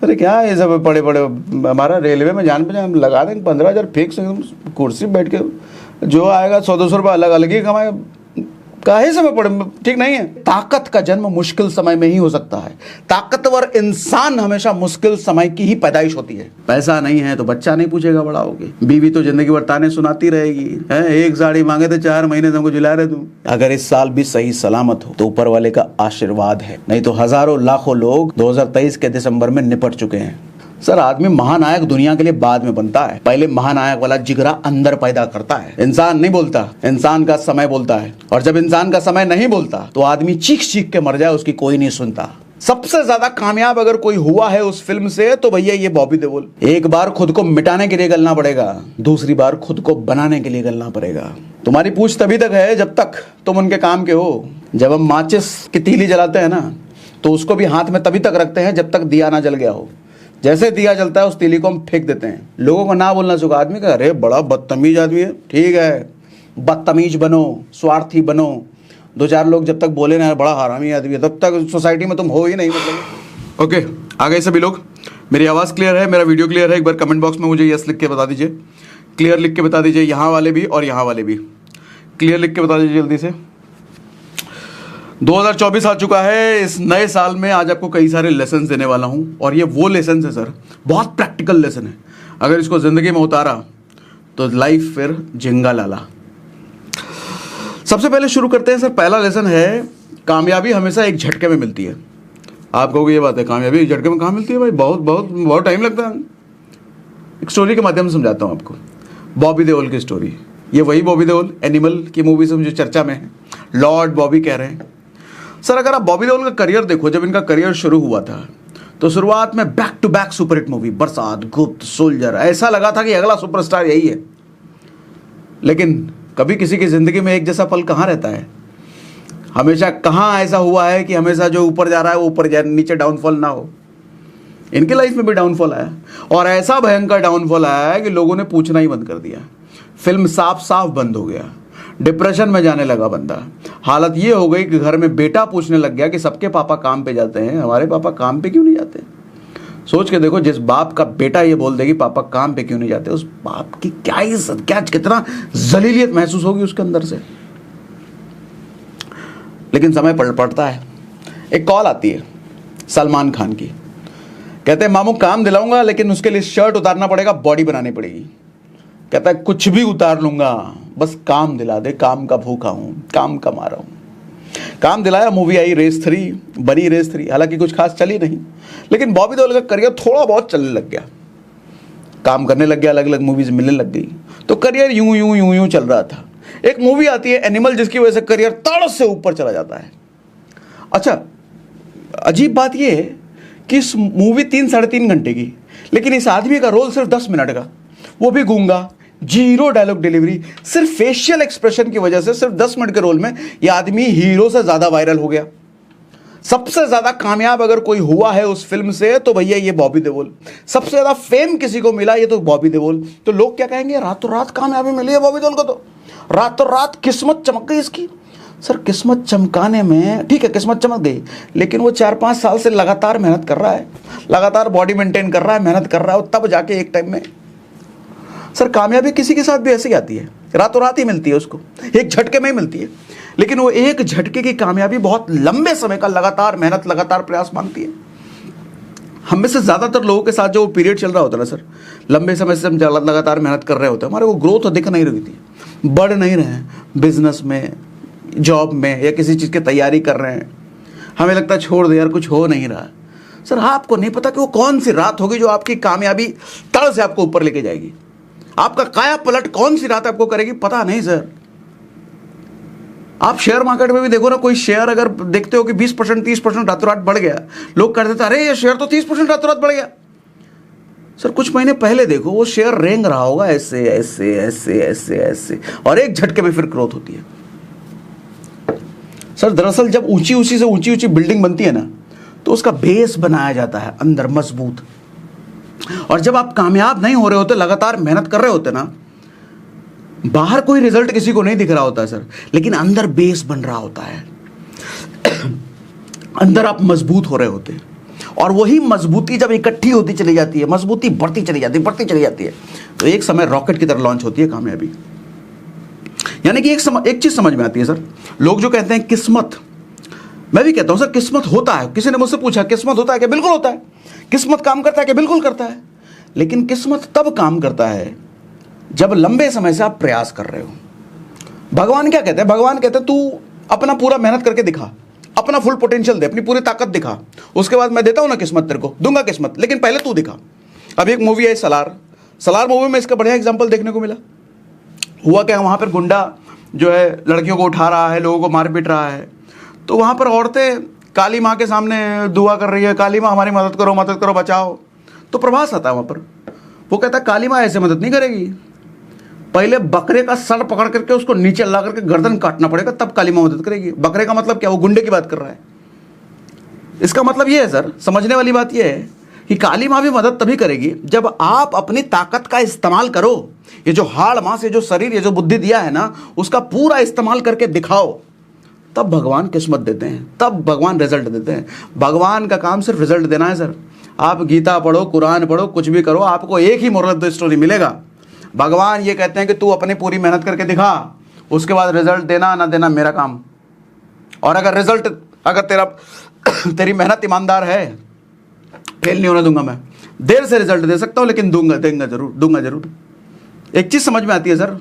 अरे क्या ये सब पड़े पड़े, हमारा रेलवे में जान पहचान लगा देंगे 15,000 फिक्स, कुर्सी पे बैठ के जो आएगा 100-200 रुपये अलग अलग ही कमाए, काहे समय पड़े, ठीक नहीं है। ताकत का जन्म मुश्किल समय में ही हो सकता है, ताकतवर इंसान हमेशा मुश्किल समय की ही पैदाइश होती है। पैसा नहीं है तो बच्चा नहीं पूछेगा बड़ा होके, बीवी तो जिंदगी भर ताने सुनाती रहेगी, है एक साड़ी मांगे तो 4 महीने तुमको जिला रहे तुम। अगर इस साल भी सही सलामत हो तो ऊपर वाले का आशीर्वाद है, नहीं तो हजारों लाखों लोग 2023 के दिसंबर में निपट चुके हैं। सर आदमी महानायक दुनिया के लिए बाद में बनता है, पहले महानायक वाला जिगरा अंदर पैदा करता है। इंसान नहीं बोलता, इंसान का समय बोलता है, और जब इंसान का समय नहीं बोलता तो आदमी चीख चीख के मर जाए, उसकी कोई नहीं सुनता। सबसे ज्यादा कामयाब अगर कोई हुआ है उस फिल्म से तो भैया ये बॉबी देओल। एक बार खुद को मिटाने के लिए गलना पड़ेगा, दूसरी बार खुद को बनाने के लिए गलना पड़ेगा। तुम्हारी पूछ तभी तक है जब तक तुम उनके काम के हो। जब हम माचिस की तीली जलाते हैं ना तो उसको भी हाथ में तभी तक रखते हैं जब तक दिया ना जल गया हो। जैसे दिया जलता है उस तीली को हम फेंक देते हैं। लोगों को ना बोलना चाहिए, आदमी का अरे बड़ा बदतमीज आदमी है, ठीक है बदतमीज बनो, स्वार्थी बनो, 2-4 लोग जब तक बोले ना बड़ा हरामी आदमी है, तब तक सोसाइटी में तुम हो ही नहीं। मतलब ओके, आ गए सभी लोग, मेरी आवाज़ क्लियर है, मेरा वीडियो क्लियर है? एक बार कमेंट बॉक्स में मुझे यस लिख के बता दीजिए, क्लियर लिख के बता दीजिए, यहाँ वाले भी और यहाँ वाले भी क्लियर लिख के बता दीजिए जल्दी से। 2024 आ चुका है, इस नए साल में आज आपको कई सारे लेसन देने वाला हूं, और ये वो लेसन है सर, बहुत प्रैक्टिकल लेसन है। अगर इसको जिंदगी में उतारा तो लाइफ फिर झिंगा लाला। सबसे पहले शुरू करते हैं सर, पहला लेसन है, कामयाबी हमेशा एक झटके में मिलती है। आप कहोगे ये बात है, कामयाबी एक झटके में कहाँ मिलती है भाई, बहुत बहुत बहुत टाइम लगता है। एक स्टोरी के माध्यम से समझाता हूँ आपको, बॉबी देओल की स्टोरी। ये वही बॉबी देओल एनिमल की मूवी से मुझे चर्चा में है, लॉर्ड बॉबी कह रहे हैं सर। अगर आप बॉबी देओल का करियर देखो, जब इनका करियर शुरू हुआ था तो शुरुआत में back to back superhit movie, Barsaat, Gupt, soldier, ऐसा लगा था कि अगला सुपरस्टार यही है। लेकिन कभी किसी की जिंदगी में एक जैसा पल कहाँ रहता है, हमेशा कहाँ ऐसा हुआ है कि हमेशा जो ऊपर जा रहा है वो ऊपर जा, नीचे डाउनफॉल ना हो। इनकी लाइफ में भी डाउनफॉल आया, और ऐसा भयंकर डाउनफॉल आया है कि लोगों ने पूछना ही बंद कर दिया, फिल्म साफ साफ बंद हो गया, डिप्रेशन में जाने लगा बंदा। हालत ये हो गई कि घर में बेटा पूछने लग गया कि सबके पापा काम पे जाते हैं, हमारे पापा काम पे क्यों नहीं जाते। सोच के देखो, जिस बाप का बेटा ये बोल दे कि पापा काम पे क्यों नहीं जाते, उस बाप की क्या कितना जलीलियत महसूस होगी उसके अंदर से। लेकिन समय पड़ता है, एक कॉल आती है सलमान खान की, कहते हैं मामू काम दिलाऊंगा लेकिन उसके लिए शर्ट उतारना पड़ेगा, बॉडी बनानी पड़ेगी। कहता है कुछ भी उतार लूंगा, बस काम दिला दे, काम का भूखा हूं, काम कमा रहा हूं। काम दिलाया, मूवी आई रेस 3, बनी रेस 3, हालांकि कुछ खास चली नहीं, लेकिन बॉबी देओल का करियर थोड़ा बहुत चलने लग गया, काम करने लग गया, अलग अलग मूवीज मिलने लग गई, तो करियर यूं यूं यूं यूं चल रहा था। एक मूवी आती है एनिमल, जिसकी वजह से करियर तड़ से ऊपर चला जाता है। अच्छा, अजीब बात यह है कि इस मूवी 3-3.5 घंटे की, लेकिन इस आदमी का रोल सिर्फ 10 मिनट का, वो भी गूंगा, जीरो डायलॉग डिलीवरी, सिर्फ फेशियल एक्सप्रेशन की वजह से सिर्फ 10 मिनट के रोल में यह आदमी हीरो से ज्यादा वायरल हो गया। सबसे ज्यादा कामयाब अगर कोई हुआ है उस फिल्म से तो भैया ये बॉबी देओल। सबसे ज्यादा फेम किसी को मिला ये तो बॉबी देओल। तो लोग क्या कहेंगे, रातों रात कामयाबी मिली है बॉबी देओल को, तो रातों रात किस्मत चमक गई इसकी। सर किस्मत चमकाने में ठीक है, किस्मत चमक गई, लेकिन वो 4-5 साल से लगातार मेहनत कर रहा है, लगातार बॉडी मेंटेन कर रहा है, मेहनत कर रहा है, तब जाके एक टाइम में सर कामयाबी किसी के साथ भी ऐसे ही आती है, रातों रात ही मिलती है उसको, एक झटके में ही मिलती है। लेकिन वो एक झटके की कामयाबी बहुत लंबे समय का लगातार मेहनत, लगातार प्रयास मांगती है। हम में से ज्यादातर लोगों के साथ जो पीरियड चल रहा होता है ना सर, लंबे समय से हम लगातार मेहनत कर रहे होते हैं, हमारे वो ग्रोथ दिख नहीं रही थी, बढ़ नहीं रहे हैं, बिजनेस में, जॉब में, या किसी चीज़ की तैयारी कर रहे हैं, हमें लगता है छोड़ दे यार, कुछ हो नहीं रहा। सर आपको नहीं पता कि वो कौन सी रात होगी जो आपकी कामयाबी तड़ से आपको ऊपर लेके जाएगी। आपका काया पलट कौन सी रात आपको करेगी पता नहीं सर। आप शेयर मार्केट में भी देखो ना, कोई शेयर अगर देखते हो कि 20% 30% रातों रात बढ़ गया, लोग कहते थे अरे ये शेयर तो 30% रातों रात बढ़ गया। सर कुछ महीने पहले देखो, वो शेयर रेंग रहा होगा ऐसे ऐसे ऐसे ऐसे ऐसे, और एक झटके में फिर ग्रोथ होती है। सर दरअसल जब ऊंची ऊंची से ऊंची ऊंची बिल्डिंग बनती है ना, तो उसका बेस बनाया जाता है अंदर मजबूत। और जब आप कामयाब नहीं हो रहे होते, लगातार मेहनत कर रहे होते ना, बाहर कोई रिजल्ट किसी को नहीं दिख रहा होता है सर, लेकिन अंदर बेस बन रहा होता है, अंदर आप मजबूत हो रहे होते हैं। और वही मजबूती जब इकट्ठी होती चली जाती है, मजबूती बढ़ती चली जाती है, तो एक समय रॉकेट की तरह लॉन्च होती है कामयाबी। यानी कि एक चीज समझ में आती है सर, लोग जो कहते हैं किस्मत, मैं भी कहता हूं सर किस्मत होता है। किसी ने मुझसे पूछा किस्मत होता है क्या? बिल्कुल होता है। किस्मत काम करता है क्या? बिल्कुल करता है। लेकिन किस्मत तब काम करता है जब लंबे समय से आप प्रयास कर रहे हो। भगवान क्या कहते हैं? भगवान कहते हैं तू अपना पूरा मेहनत करके दिखा, अपना फुल पोटेंशियल दे, अपनी पूरी ताकत दिखा, उसके बाद मैं देता हूं ना किस्मत, तेरे को दूंगा किस्मत, लेकिन पहले तू दिखा। अब एक मूवी है सलार मूवी में इसका बढ़िया एग्जाम्पल देखने को मिला। हुआ क्या, वहां पर गुंडा जो है लड़कियों को उठा रहा है, लोगों को मार पीट रहा है, तो वहां पर औरतें काली माँ के सामने दुआ कर रही है, काली माँ हमारी मदद करो बचाओ। तो प्रभास आता है वहां पर, वो कहता है काली माँ ऐसे मदद नहीं करेगी, पहले बकरे का सर पकड़ करके उसको नीचे ला करके गर्दन काटना पड़ेगा, तब काली माँ मदद करेगी। बकरे का मतलब क्या? वो गुंडे की बात कर रहा है। इसका मतलब ये है सर, समझने वाली बात ये है कि काली माँ भी मदद तभी करेगी जब आप अपनी ताकत का इस्तेमाल करो। ये जो हाड़ मांस, ये जो शरीर, ये जो बुद्धि दिया है ना, उसका पूरा इस्तेमाल करके दिखाओ, तब भगवान किस्मत देते हैं, तब भगवान रिजल्ट देते हैं। भगवान का काम सिर्फ रिजल्ट देना है सर। आप गीता पढ़ो, कुरान पढ़ो, कुछ भी करो, आपको एक ही मोरल ऑफ द स्टोरी मिलेगा। भगवान ये कहते हैं कि तू अपनी पूरी मेहनत करके दिखा, उसके बाद रिजल्ट देना ना देना मेरा काम। और अगर तेरी मेहनत ईमानदार है, फेल नहीं होने दूंगा मैं। देर से रिजल्ट दे सकता हूं, लेकिन दूंगा जरूर। एक चीज समझ में आती है सर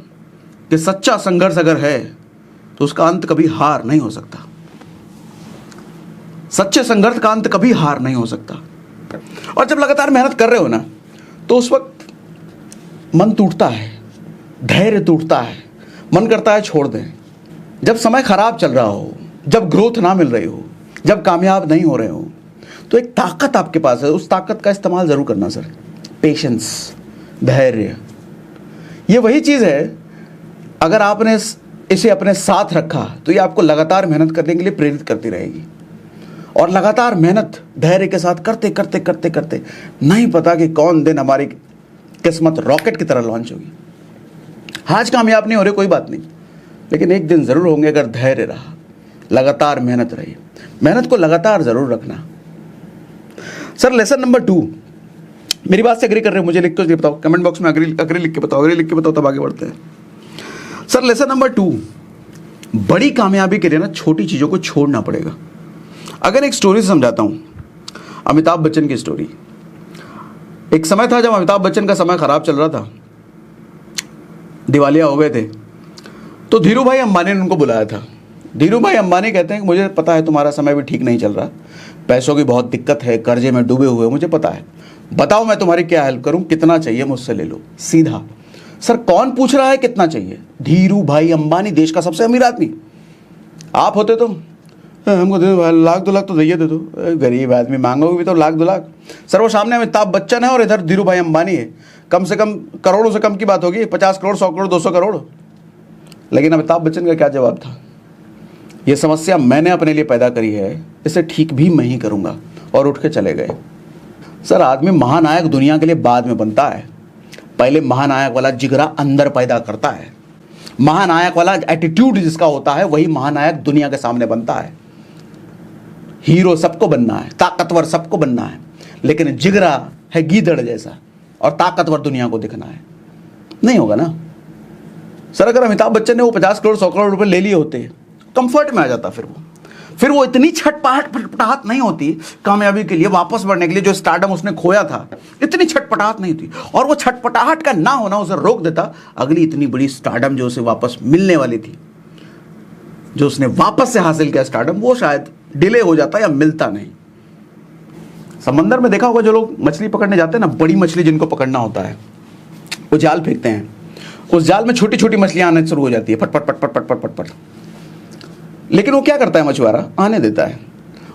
कि सच्चा संघर्ष अगर है तो उसका अंत कभी हार नहीं हो सकता। सच्चे संघर्ष का अंत कभी हार नहीं हो सकता। और जब लगातार मेहनत कर रहे हो ना, तो उस वक्त मन टूटता है, धैर्य टूटता है, मन करता है छोड़ दें। जब समय खराब चल रहा हो, जब ग्रोथ ना मिल रही हो, जब कामयाब नहीं हो रहे हो, तो एक ताकत आपके पास है, उस ताकत का इस्तेमाल जरूर करना सर। पेशेंस, धैर्य, ये वही चीज है। अगर आपने इसे अपने साथ रखा तो ये आपको लगातार मेहनत करने के लिए प्रेरित करती रहेगी। और लगातार मेहनत धैर्य के साथ करते नहीं पता कि कौन दिन हमारी किस्मत रॉकेट की तरह लॉन्च होगी। आज कामयाब नहीं हो रहे, कोई बात नहीं, लेकिन एक दिन जरूर होंगे अगर धैर्य रहा, लगातार मेहनत रही। मेहनत को लगातार जरूर रखना। सर लेसन नंबर 2, मेरी बात से एग्री कर रहे हो? मुझे लिख के बताओ, कमेंट बॉक्स में अग्री लिख के बताओ, तब आगे बढ़ते हैं। सर लेसन नंबर 2, बड़ी कामयाबी के लिए ना छोटी चीजों को छोड़ना पड़ेगा। अगर एक स्टोरी से समझाता हूं, अमिताभ बच्चन की स्टोरी। एक समय था जब अमिताभ बच्चन का समय खराब चल रहा था, दिवालिया हो गए थे, तो धीरू भाई अंबानी ने उनको बुलाया था। धीरू भाई अंबानी कहते हैं कि मुझे पता है तुम्हारा समय भी ठीक नहीं चल रहा, पैसों की बहुत दिक्कत है, कर्जे में डूबे हुए, मुझे पता है, बताओ मैं तुम्हारी क्या हेल्प करूं, कितना चाहिए मुझसे ले लो। सीधा। सर कौन पूछ रहा है कितना चाहिए? धीरू भाई अंबानी, देश का सबसे अमीर आदमी। आप होते तो हमको दे लाख 2 लाख तो दे दो, गरीब आदमी मांगोगे भी तो लाख 2 लाख। सर वो सामने अमिताभ बच्चन है और इधर धीरू भाई अंबानी है, कम से कम करोड़ों से कम की बात होगी, 50 करोड़, 100 करोड़, 200 करोड़। लेकिन अमिताभ बच्चन का क्या जवाब था? ये समस्या मैंने अपने लिए पैदा करी है, इसे ठीक भी मैं ही करूंगा, और उठ के चले गए। सर आदमी महानायक दुनिया के लिए बाद में बनता है, पहले महानायक वाला जिगरा अंदर पैदा करता है। महानायक वाला एटीट्यूड जिसका होता है वही महानायक दुनिया के सामने बनता है। हीरो सबको बनना है, ताकतवर सबको बनना है, लेकिन जिगरा है गीदड़ जैसा और ताकतवर दुनिया को दिखना है, नहीं होगा ना। सर अगर अमिताभ बच्चन ने वो 50 करोड़ 100 करोड़ रुपए ले लिए होते, कंफर्ट में आ जाता, फिर वो इतनी छटपटाहट नहीं होती कामयाबी के लिए, वापस बढ़ने के लिए। जो स्टारडम उसने खोया था, इतनी छटपटाहट नहीं थी, और वो छटपटाहट का ना होना उसे रोक देता अगली इतनी बड़ी स्टारडम जो उसे वापस मिलने वाली थी। जो उसने वापस से हासिल किया स्टारडम, वो शायद डिले हो जाता या मिलता नहीं। समंदर में देखा होगा जो लोग मछली पकड़ने जाते हैं ना, बड़ी मछली जिनको पकड़ना होता है, वो जाल फेंकते हैं, उस जाल में छोटी छोटी मछलियां आने शुरू हो जाती है, फट फट फट फट फट फट फट। लेकिन वो क्या करता है मछुआरा? आने देता है।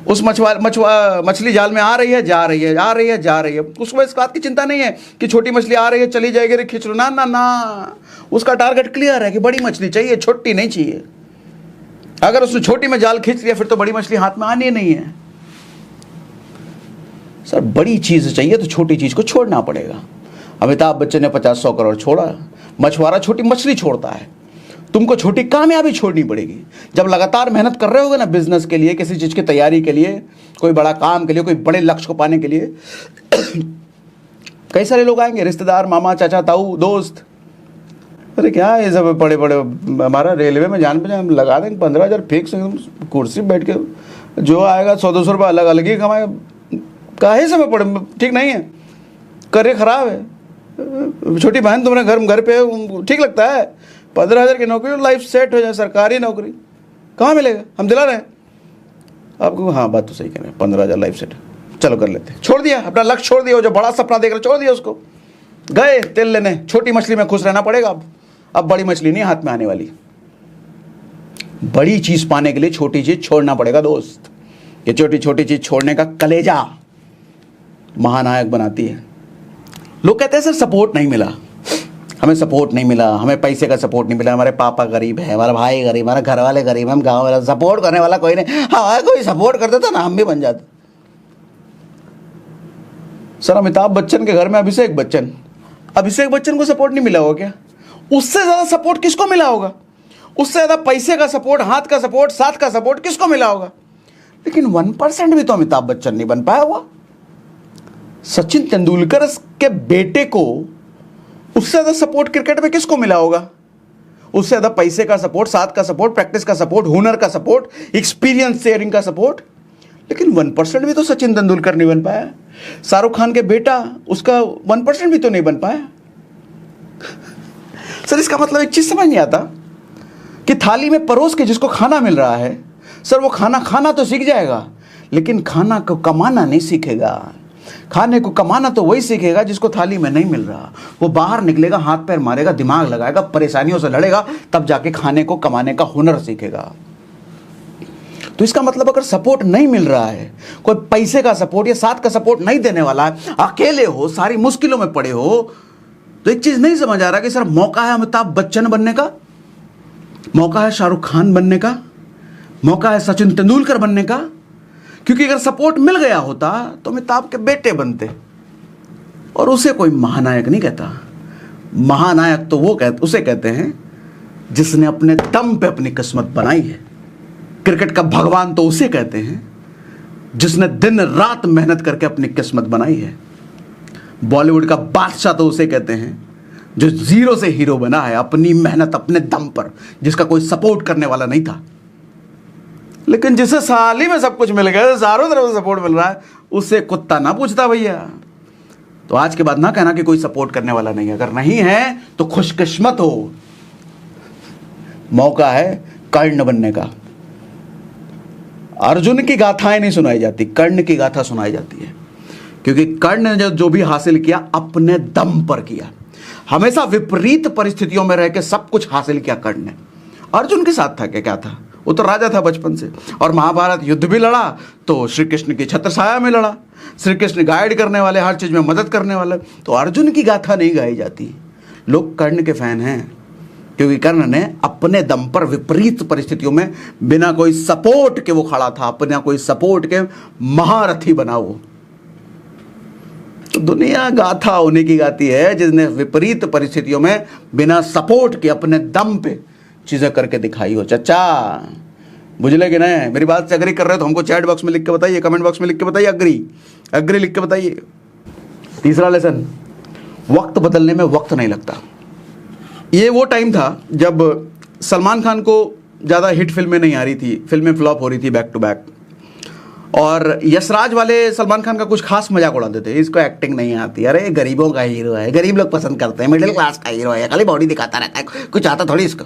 उस मछली जाल में आ रही है, जा रही है, आ रही है, जा रही है। उसको इस बात की चिंता नहीं है कि छोटी मछली आ रही है, चली जाएगी, रे खींच लो, ना ना ना। उसका टारगेट क्लियर है कि बड़ी मछली चाहिए, छोटी नहीं चाहिए। अगर उसने छोटी में जाल खींच लिया, फिर तो बड़ी मछली हाथ में आनी नहीं है। सर बड़ी चीज चाहिए तो छोटी चीज को छोड़ना पड़ेगा। अमिताभ बच्चन ने 50-100 करोड़ छोड़ा, मछुआरा छोटी मछली छोड़ता है। तुमको छोटी कामयाबी छोड़नी पड़ेगी। जब लगातार मेहनत कर रहे होगे ना बिजनेस के लिए, किसी चीज़ की तैयारी के लिए, कोई बड़ा काम के लिए, कोई बड़े लक्ष्य को पाने के लिए, कई सारे लोग आएंगे, रिश्तेदार, मामा, चाचा, ताऊ, दोस्त, अरे क्या है ये सब बड़े बड़े, हमारा रेलवे में जान पहचान, हम लगा देंगे 15,000 फिक्स, कुर्सी बैठ के जो आएगा 100-200 रुपये अलग अलग ही कमाए, काहे समय पड़े, ठीक नहीं है, करियर खराब है। छोटी बहन तुम्हारे घर पे ठीक लगता है? 15,000 की नौकरी, लाइफ सेट हो जाए, सरकारी नौकरी कहाँ मिलेगा? हम दिला रहे हैं आपको। हाँ बात तो सही कह रहे हैं, 15,000 लाइफ सेट, चलो कर लेते हैं। छोड़ दिया अपना लक्ष्य, छोड़ दिया, जो बड़ा सपना देख रहे छोड़ दिया उसको, गए तेल लेने। छोटी मछली में खुश रहना पड़ेगा अब बड़ी मछली नहीं हाथ में आने वाली। बड़ी चीज पाने के लिए छोटी चीज छोड़ना पड़ेगा दोस्त। ये छोटी छोटी चीज छोड़ने का कलेजा महानायक बनाती है। लोग कहते हैं सर सपोर्ट नहीं मिला, हमें सपोर्ट नहीं मिला, हमें पैसे का सपोर्ट नहीं मिला, हमारे पापा गरीब है, हमारा भाई गरीब, हमारे घर वाले गरीब, हम गाँव वाला, सपोर्ट करने वाला कोई नहीं। हाँ कोई सपोर्ट कर देता ना हम भी बन जाते। सर अमिताभ बच्चन के घर में अभिषेक बच्चन को सपोर्ट नहीं मिला होगा क्या? उससे ज्यादा सपोर्ट किसको मिला होगा? उससे ज्यादा पैसे का सपोर्ट, हाथ का सपोर्ट, साथ का सपोर्ट किसको मिला होगा? लेकिन 1% भी तो अमिताभ बच्चन नहीं बन पाया हुआ। सचिन तेंदुलकर के बेटे को उससे ज्यादा सपोर्ट क्रिकेट में किसको मिला होगा? उससे ज्यादा पैसे का सपोर्ट, साथ का सपोर्ट, प्रैक्टिस का सपोर्ट, हुनर का सपोर्ट, एक्सपीरियंस शेयरिंग का सपोर्ट। लेकिन 1% भी तो सचिन तेंदुलकर नहीं बन पाया। शाहरुख खान के बेटा, उसका 1% भी तो नहीं बन पाया। सर इसका मतलब एक चीज समझ नहीं आता कि थाली में परोस के जिसको खाना मिल रहा है, सर वो खाना खाना तो सीख जाएगा, लेकिन खाना को कमाना नहीं सीखेगा। खाने को कमाना तो वही सीखेगा जिसको थाली में नहीं मिल रहा। वो बाहर निकलेगा, हाथ पैर मारेगा, दिमाग लगाएगा, परेशानियों से लड़ेगा, तब जाके खाने को कमाने का हुनर सीखेगा। तो इसका मतलब अगर सपोर्ट नहीं मिल रहा है, कोई पैसे का सपोर्ट या साथ का सपोर्ट नहीं देने वाला है, अकेले हो, सारी मुश्किलों में पड़े हो, तो एक चीज नहीं समझ आ रहा कि सर मौका है अमिताभ बच्चन बनने का, मौका है शाहरुख खान बनने का, मौका है सचिन तेंदुलकर बनने का। क्योंकि अगर सपोर्ट मिल गया होता तो अमिताभ के बेटे बनते। और उसे कोई महानायक नहीं कहता। महानायक तो उसे कहते हैं जिसने अपने दम पे अपनी किस्मत बनाई है। क्रिकेट का भगवान तो उसे कहते हैं जिसने दिन रात मेहनत करके अपनी किस्मत बनाई है। बॉलीवुड का बादशाह तो उसे कहते हैं जो जीरो से हीरो बना है, अपनी मेहनत, अपने दम पर, जिसका कोई सपोर्ट करने वाला नहीं था। लेकिन जिसे साल ही में सब कुछ मिल गया, चारों तरफ से सपोर्ट मिल रहा है, उससे कुत्ता ना पूछता भैया। तो आज के बाद ना कहना कि कोई सपोर्ट करने वाला नहीं है। अगर नहीं है तो खुशकिस्मत हो, मौका है कर्ण बनने का। अर्जुन की गाथाएं नहीं सुनाई जाती, कर्ण की गाथा सुनाई जाती है। क्योंकि कर्ण ने जो भी हासिल किया अपने दम पर किया। हमेशा विपरीत परिस्थितियों में रह के सब कुछ हासिल किया कर्ण ने। अर्जुन के साथ था क्या था? वो तो राजा था बचपन से। और महाभारत युद्ध भी लड़ा तो श्री कृष्ण की छत्र छाया में लड़ा। श्री कृष्ण गाइड करने वाले, हर चीज में मदद करने वाले। तो अर्जुन की गाथा नहीं गाई जाती। लोग कर्ण के फैन हैं क्योंकि कर्ण ने अपने दम पर विपरीत परिस्थितियों में बिना कोई सपोर्ट के वो खड़ा था, बिना कोई सपोर्ट के महारथी बना वो। तो दुनिया गाथा उन्हीं की गाती है जिसने विपरीत परिस्थितियों में बिना सपोर्ट के अपने दम पे चीजें करके दिखाई हो। चचा बुझले कि नहीं? मेरी बात से अग्री कर रहे हो तो हमको चैट बॉक्स में लिख के बताइए, कमेंट बॉक्स में लिख के बताइए, अग्री लिख के बताइए। तीसरा लेसन, वक्त बदलने में वक्त नहीं लगता। ये वो टाइम था जब सलमान खान को ज़्यादा हिट फिल्में नहीं आ रही थी, फिल्में फ्लॉप हो रही थी बैक टू बैक। और यशराज वाले सलमान खान का कुछ खास मजाक उड़ाते थे, इसको एक्टिंग नहीं आती, अरे गरीबों का हीरो है, गरीब लोग पसंद करते हैं, मिडिल क्लास का हीरो है, खाली बॉडी दिखाता रहता है, कुछ आता थोड़ी इसका।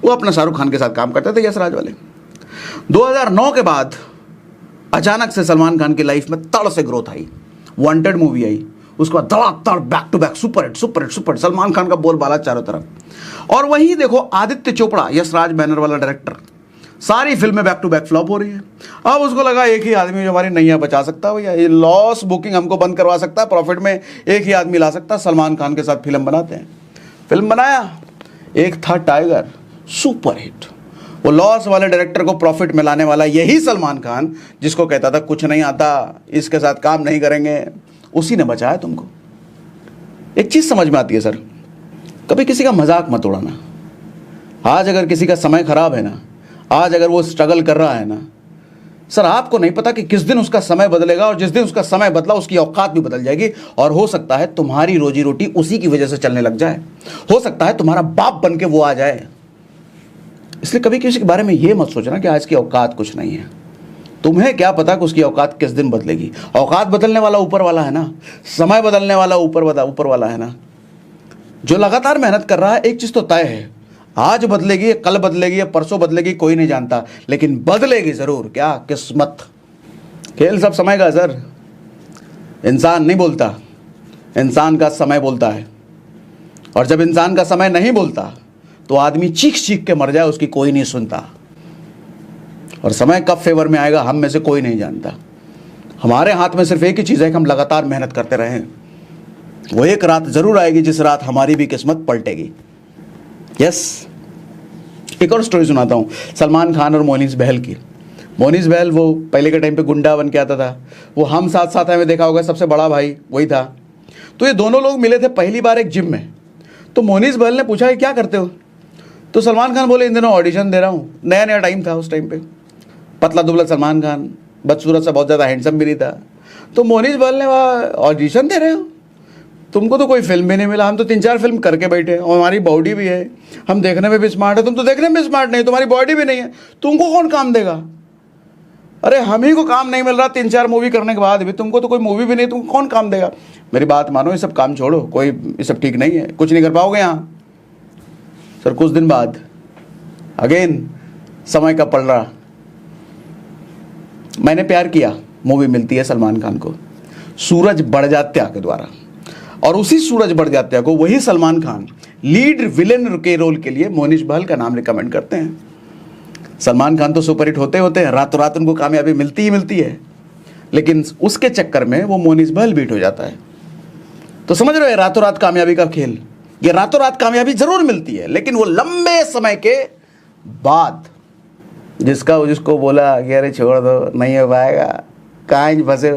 वो अपना शाहरुख खान के साथ काम करते थे यशराज वाले। 2009 के बाद अचानक से सलमान खान की लाइफ में तड़ से ग्रोथ आई। वांटेड मूवी आई, उसके बाद धड़ाधड़ back to back super hit Salman Khan का बोलबाला चारों तरफ। और वहीं देखो आदित्य चोपड़ा, यशराज बैनर वाला डायरेक्टर, सारी फिल्में बैक टू बैक फ्लॉप हो रही है। अब उसको लगा एक ही आदमी जो हमारी नैया बचा सकता है भैया, ये लॉस बुकिंग हमको बंद करवा सकता है, प्रॉफिट में एक ही आदमी ला सकता है, सलमान खान के साथ फिल्म बनाते हैं। फिल्म बनाया, एक था टाइगर, सुपर हिट। वो लॉस वाले डायरेक्टर को प्रॉफिट में लाने वाला यही सलमान खान, जिसको कहता था कुछ नहीं आता, इसके साथ काम नहीं करेंगे, उसी ने बचाया तुमको। एक चीज समझ में आती है सर, कभी किसी का मजाक मत उड़ाना। आज अगर किसी का समय खराब है ना, आज अगर वो स्ट्रगल कर रहा है ना सर, आपको नहीं पता कि किस दिन उसका समय बदलेगा, और जिस दिन उसका समय बदला उसकी औकात भी बदल जाएगी, और हो सकता है तुम्हारी रोजी रोटी उसी की वजह से चलने लग जाए। हो सकता है तुम्हारा बाप बन के वो आ जाए। इसलिए कभी किसी के बारे में ये मत सोचना कि आज की औकात कुछ नहीं है। तुम्हें क्या पता कि उसकी औकात किस दिन बदलेगी। औकात बदलने वाला ऊपर वाला है ना, समय बदलने वाला ऊपर वाला है ना। जो लगातार मेहनत कर रहा है, एक चीज तो तय है, आज बदलेगी, कल बदलेगी, परसों बदलेगी, कोई नहीं जानता, लेकिन बदलेगी जरूर। क्या? किस्मत। खेल सब समय का सर। इंसान नहीं बोलता, इंसान का समय बोलता है। और जब इंसान का समय नहीं बोलता तो आदमी चीख चीख के मर जाए, उसकी कोई नहीं सुनता। और समय कब फेवर में आएगा हम में से कोई नहीं जानता। हमारे हाथ में सिर्फ एक ही चीज है कि हम लगातार मेहनत करते रहें। वो एक रात जरूर आएगी जिस रात हमारी भी किस्मत पलटेगी। यस। एक और स्टोरी सुनाता हूँ सलमान खान और मोनीस बहल की। मोनीस बहल वो पहले के टाइम पे गुंडा बन के आता था, वो हम साथ साथ हैं में देखा होगा, सबसे बड़ा भाई वही था। तो ये दोनों लोग मिले थे पहली बार एक जिम में। तो मोनीस बहल ने पूछा कि क्या करते हो? तो सलमान खान बोले इन दिनों ऑडिशन दे रहा हूँ। नया नया टाइम था उस टाइम पे, पतला दुबला सलमान खान, बदसूरत सा, बहुत ज़्यादा हैंडसम भी नहीं था। तो मोनीस बहल ने वहाँ ऑडिशन दे रहे हो, तुमको तो कोई फिल्म भी नहीं मिला, हम तो 3-4 फिल्म करके बैठे हैं और हमारी बॉडी भी है, हम देखने में भी स्मार्ट है, तुम तो देखने में स्मार्ट नहीं, तुम्हारी बॉडी भी नहीं है, तुमको कौन काम देगा? अरे हम ही को काम नहीं मिल रहा 3-4 मूवी करने के बाद भी, तुमको तो कोई मूवी भी नहीं, तुमको कौन काम देगा? मेरी बात मानो, ये सब काम छोड़ो, कोई ये सब ठीक नहीं है, कुछ नहीं कर पाओगे यहाँ। सर कुछ दिन बाद अगेन समय का पलड़ा, मैंने प्यार किया मूवी मिलती है सलमान खान को सूरज बड़जात्या के द्वारा, और उसी सूरज बड़जात्या को वही सलमान खान लीड विलेन के रोल के लिए मोनीस बहल का नाम रिकमेंड करते हैं। सलमान खान तो सुपरहिट होते हैं, रातों रात उनको कामयाबी मिलती ही मिलती है, लेकिन उसके चक्कर में वो मोनीस बहल बीट हो जाता है। तो समझ रहे हो रातों रात कामयाबी का खेल। ये रातों रात कामयाबी जरूर मिलती है, लेकिन वो लंबे समय के बाद। जिसको बोला कि अरे छोड़ दो, नहीं हो पाएगा, कहाँ फंसे,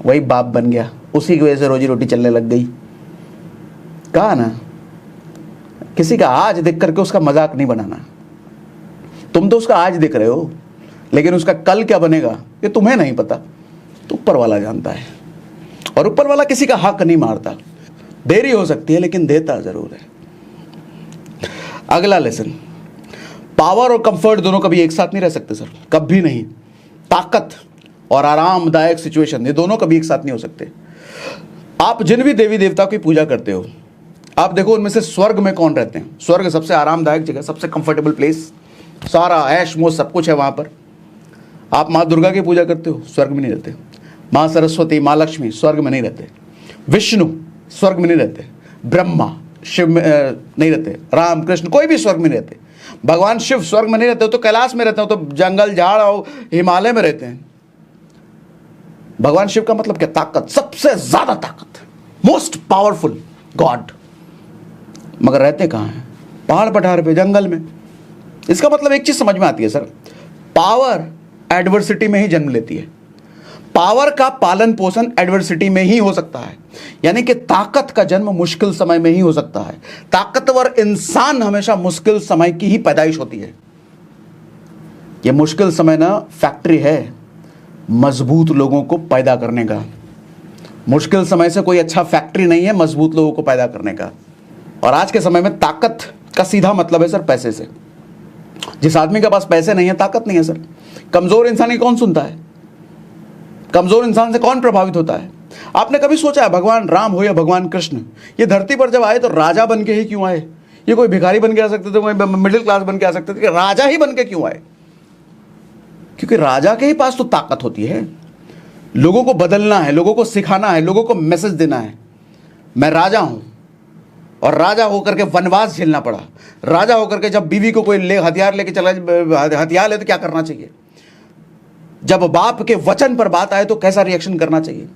वही बाप बन गया, उसी की वजह से रोजी रोटी चलने लग गई। कहा ना, किसी का आज देख करके उसका मजाक नहीं बनाना। तुम तो उसका आज देख रहे हो, लेकिन उसका कल क्या बनेगा ये तुम्हें नहीं पता, तो ऊपर वाला जानता है। और ऊपर वाला किसी का हक नहीं मारता। देरी हो सकती है लेकिन देता जरूर है। अगला लेसन, पावर और कंफर्ट दोनों कभी एक साथ नहीं रह सकते सर, कभी नहीं। ताकत और आरामदायक सिचुएशन, ये दोनों कभी एक साथ नहीं हो सकते। आप जिन भी देवी देवता की पूजा करते हो, आप देखो उनमें से स्वर्ग में कौन रहते हैं? स्वर्ग सबसे आरामदायक जगह, सबसे कंफर्टेबल प्लेस, सारा ऐश मोश सब कुछ है वहां पर। आप माँ दुर्गा की पूजा करते हो, स्वर्ग में नहीं रहते। माँ सरस्वती, माँ लक्ष्मी स्वर्ग में नहीं रहते। विष्णु स्वर्ग में नहीं रहते। ब्रह्मा, शिव में नहीं रहते। राम कृष्ण कोई भी स्वर्ग में नहीं रहते। भगवान शिव स्वर्ग में नहीं रहते, तो कैलाश में रहते हो, तो जंगल झाड़ और हिमालय में रहते हैं। भगवान शिव का मतलब क्या? ताकत, सबसे ज्यादा ताकत, मोस्ट पावरफुल गॉड। मगर रहते कहां हैं? पहाड़ पठार पे, जंगल में। इसका मतलब एक चीज समझ में आती है सर, पावर एडवर्सिटी में ही जन्म लेती है। पावर का पालन पोषण एडवर्सिटी में ही हो सकता है, यानी कि ताकत का जन्म मुश्किल समय में ही हो सकता है। ताकतवर इंसान हमेशा मुश्किल समय की ही पैदाइश होती है। यह मुश्किल समय ना फैक्ट्री है मजबूत लोगों को पैदा करने का। मुश्किल समय से कोई अच्छा फैक्ट्री नहीं है मजबूत लोगों को पैदा करने का। और आज के समय में ताकत का सीधा मतलब है सर पैसे से। जिस आदमी के पास पैसे नहीं है, ताकत नहीं है सर। कमजोर इंसान की कौन सुनता है? कमजोर इंसान से कौन प्रभावित होता है? आपने कभी सोचा है भगवान राम हो या भगवान कृष्ण, ये धरती पर जब आए तो राजा बन के ही क्यों आए? ये कोई भिखारी बन के आ सकते थे, कोई मिडिल क्लास बन के आ सकते थे, कि राजा ही बन के क्यों आए? क्योंकि राजा के ही पास तो ताकत होती है। लोगों को बदलना है, लोगों को सिखाना है, लोगों को मैसेज देना है। मैं राजा हूं, और राजा होकर के वनवास झेलना पड़ा। राजा होकर के जब बीवी को कोई हथियार लेके चला, हथियार ले तो क्या करना चाहिए? जब बाप के वचन पर बात आए तो कैसा रिएक्शन करना चाहिए?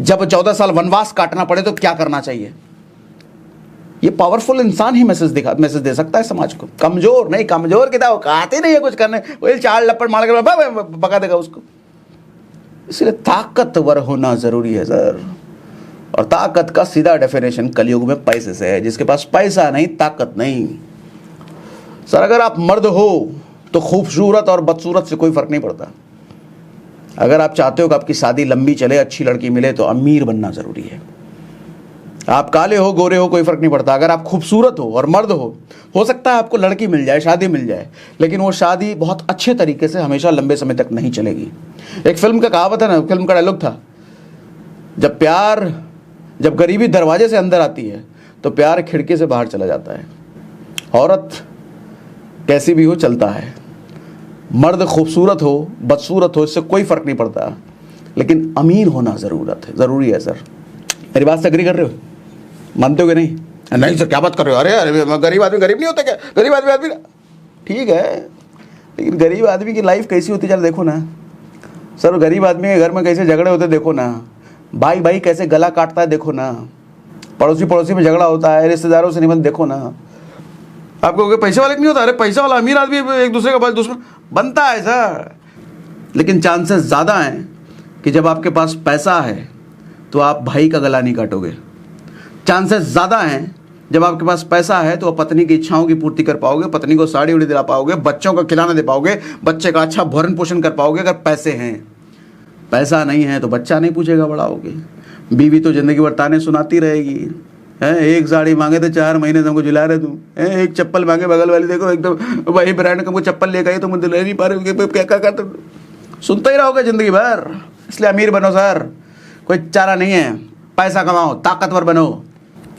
जब 14 साल वनवास काटना पड़े तो क्या करना चाहिए? ये पावरफुल इंसान ही मैसेज दे सकता है समाज को। कमजोर नहीं, कमजोर की औकात ही नहीं है कुछ करने, वही चार लपड़ मार कर भगा देगा उसको। इसलिए ताकतवर होना जरूरी है सर। और ताकत का सीधा डेफिनेशन कलयुग में पैसे से है। जिसके पास पैसा नहीं, ताकत नहीं। सर अगर आप मर्द हो तो खूबसूरत और बदसूरत से कोई फर्क नहीं पड़ता। अगर आप चाहते हो कि आपकी शादी लंबी चले, अच्छी लड़की मिले, तो अमीर बनना जरूरी है। आप काले हो गोरे हो कोई फर्क नहीं पड़ता। अगर आप खूबसूरत हो और मर्द हो सकता है आपको लड़की मिल जाए, शादी मिल जाए, लेकिन वो शादी बहुत अच्छे तरीके से हमेशा लंबे समय तक नहीं चलेगी। एक फिल्म का कहावत है ना, फिल्म का डायलॉग था, जब गरीबी दरवाजे से अंदर आती है तो प्यार खिड़की से बाहर चला जाता है। औरत कैसी भी हो चलता है, मर्द खूबसूरत हो बदसूरत हो, इससे कोई फर्क नहीं पड़ता, लेकिन अमीर होना ज़रूरी है। सर मेरी बात से एग्री कर रहे हो, मानते हो कि नहीं? नहीं सर क्या बात कर रहे हो, अरे गरीब आदमी गरीब नहीं होता क्या? गरीब आदमी ठीक है, लेकिन गरीब आदमी की लाइफ कैसी होती है जरा देखो ना। सर गरीब आदमी के घर में कैसे झगड़े होते देखो ना, भाई कैसे गला काटता है देखो ना, पड़ोसी में झगड़ा होता है, रिश्तेदारों से निबंध देखो ना। आपको पैसे वाले नहीं होता, अरे पैसा वाला अमीर आदमी एक दूसरे का दुश्मन बनता है सर। लेकिन चांसेस ज़्यादा हैं कि जब आपके पास पैसा है तो आप भाई का गला नहीं काटोगे। चांसेस ज़्यादा हैं जब आपके पास पैसा है तो आप पत्नी की इच्छाओं की पूर्ति कर पाओगे, पत्नी को साड़ी उड़ी दिला पाओगे, बच्चों का खिलाना दे पाओगे, बच्चे का अच्छा भरण पोषण कर पाओगे। अगर पैसे हैं, पैसा नहीं है तो बच्चा नहीं पूछेगा बड़ा होगे, बीवी तो जिंदगी भर ताने सुनाती रहेगी। है एक साड़ी मांगे तो 4 महीने से हमको झुला रहे तुम, एक चप्पल मांगे बगल वाली देखो एकदम वही ब्रांड का हमको चप्पल लेकर आई, तुम दिला नहीं पा रहे, क्या करते, सुनते ही रहोगे जिंदगी भर। इसलिए अमीर बनो सर, कोई चारा नहीं है, पैसा कमाओ, ताकतवर बनो।